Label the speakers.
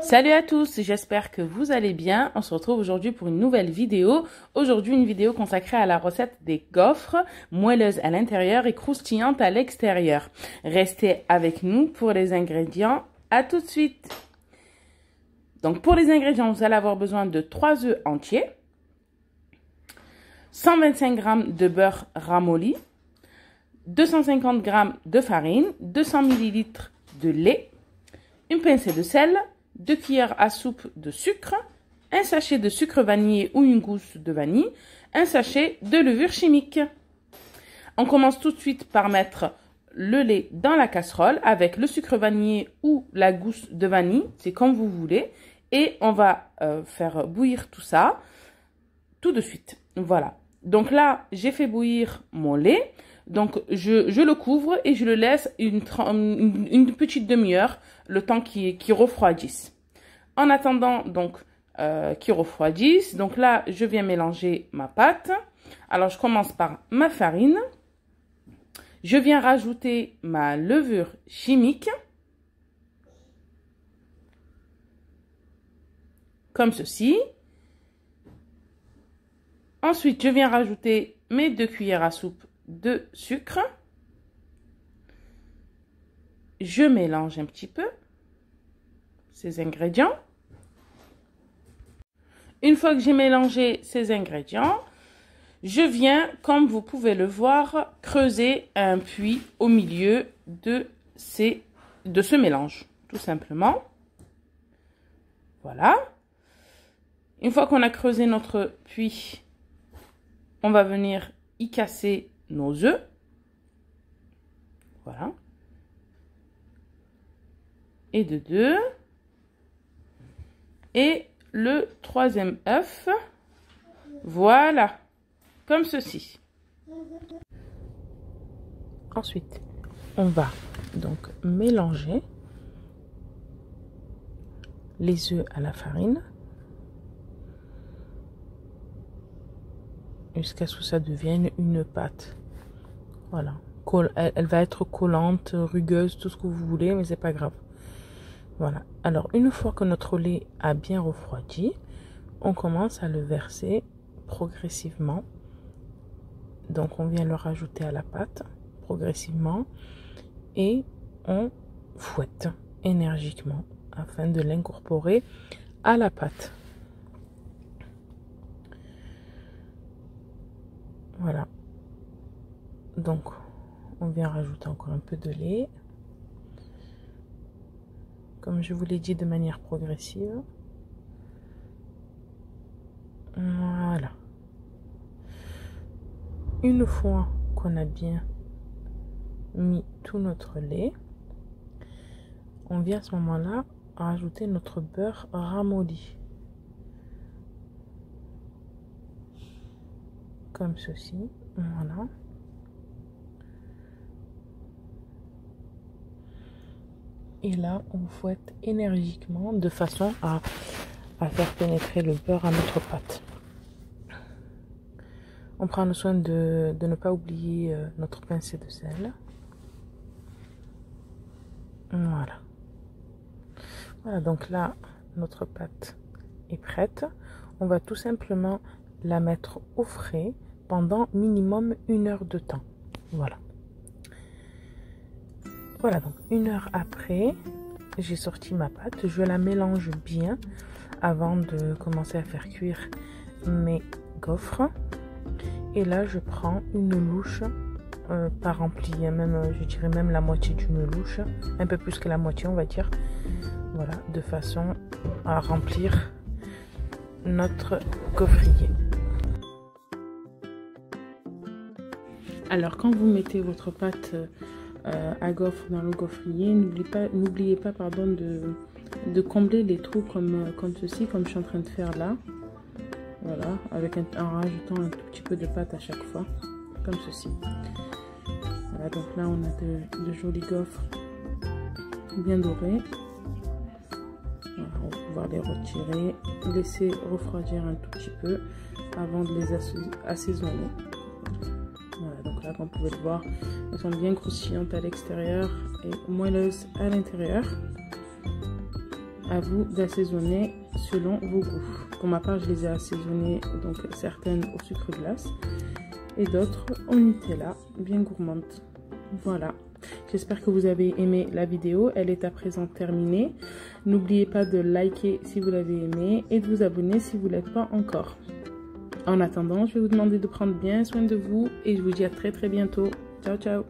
Speaker 1: Salut à tous, j'espère que vous allez bien. On se retrouve aujourd'hui pour une nouvelle vidéo. Aujourd'hui, une vidéo consacrée à la recette des gaufres, moelleuses à l'intérieur et croustillantes à l'extérieur. Restez avec nous pour les ingrédients. À tout de suite. Donc pour les ingrédients, vous allez avoir besoin de 3 œufs entiers, 125 g de beurre ramolli, 250 g de farine, 200 ml de lait, une pincée de sel, 2 cuillères à soupe de sucre, un sachet de sucre vanillé ou une gousse de vanille, un sachet de levure chimique. On commence tout de suite par mettre le lait dans la casserole avec le sucre vanillé ou la gousse de vanille, c'est comme vous voulez. Et on va faire bouillir tout ça tout de suite. Voilà. Donc là, j'ai fait bouillir mon lait. Donc, je le couvre et je le laisse une petite demi-heure, le temps qu'il refroidisse. En attendant, donc, qu'il refroidisse, donc là, je viens mélanger ma pâte. Alors, je commence par ma farine. Je viens rajouter ma levure chimique. Comme ceci. Ensuite, je viens rajouter mes 2 cuillères à soupe de sucre. Je mélange un petit peu ces ingrédients. Une fois que j'ai mélangé ces ingrédients, je viens, comme vous pouvez le voir, creuser un puits au milieu de ce mélange, tout simplement. Voilà. Une fois qu'on a creusé notre puits, on va venir y casser nos œufs. Voilà. Et de 2. Et le 3e œuf. Voilà. Comme ceci. Ensuite, on va donc mélanger les œufs à la farine. Jusqu'à ce que ça devienne une pâte. Voilà. Elle va être collante, rugueuse, tout ce que vous voulez, mais c'est pas grave. Voilà. Alors, une fois que notre lait a bien refroidi, on commence à le verser progressivement. Donc, on vient le rajouter à la pâte progressivement et on fouette énergiquement afin de l'incorporer à la pâte. Voilà. Donc, on vient rajouter encore un peu de lait. Comme je vous l'ai dit, de manière progressive. Voilà. Une fois qu'on a bien mis tout notre lait, on vient à ce moment-là rajouter notre beurre ramolli. Comme ceci, voilà. Et là, on fouette énergiquement de façon à faire pénétrer le beurre à notre pâte. On prend le soin de ne pas oublier notre pincée de sel. Voilà. Voilà, donc là, notre pâte est prête. On va tout simplement la mettre au frais pendant minimum 1 heure de temps. Voilà. Voilà, donc 1 heure après, j'ai sorti ma pâte. Je la mélange bien avant de commencer à faire cuire mes gaufres. Et là, je prends une louche, pas remplie, même, je dirais même la moitié d'une louche, un peu plus que la moitié, on va dire. Voilà, de façon à remplir notre gaufrier. Alors, quand vous mettez votre pâte à gaufre dans le gaufrier, n'oubliez pas de combler les trous comme ceci, comme je suis en train de faire là. Voilà, en rajoutant un tout petit peu de pâte à chaque fois, comme ceci. Voilà, donc là on a de jolis gaufres bien dorés. Voilà, on va pouvoir les retirer, laisser refroidir un tout petit peu avant de les assaisonner. Voilà, donc là comme vous pouvez le voir, elles sont bien croustillantes à l'extérieur et moelleuses à l'intérieur. À vous d'assaisonner selon vos goûts. Pour ma part, je les ai assaisonnées, donc certaines au sucre glace et d'autres au Nutella, bien gourmandes. Voilà. J'espère que vous avez aimé la vidéo. Elle est à présent terminée. N'oubliez pas de liker si vous l'avez aimé et de vous abonner si vous ne l'êtes pas encore. En attendant, je vais vous demander de prendre bien soin de vous et je vous dis à très bientôt. Ciao, ciao!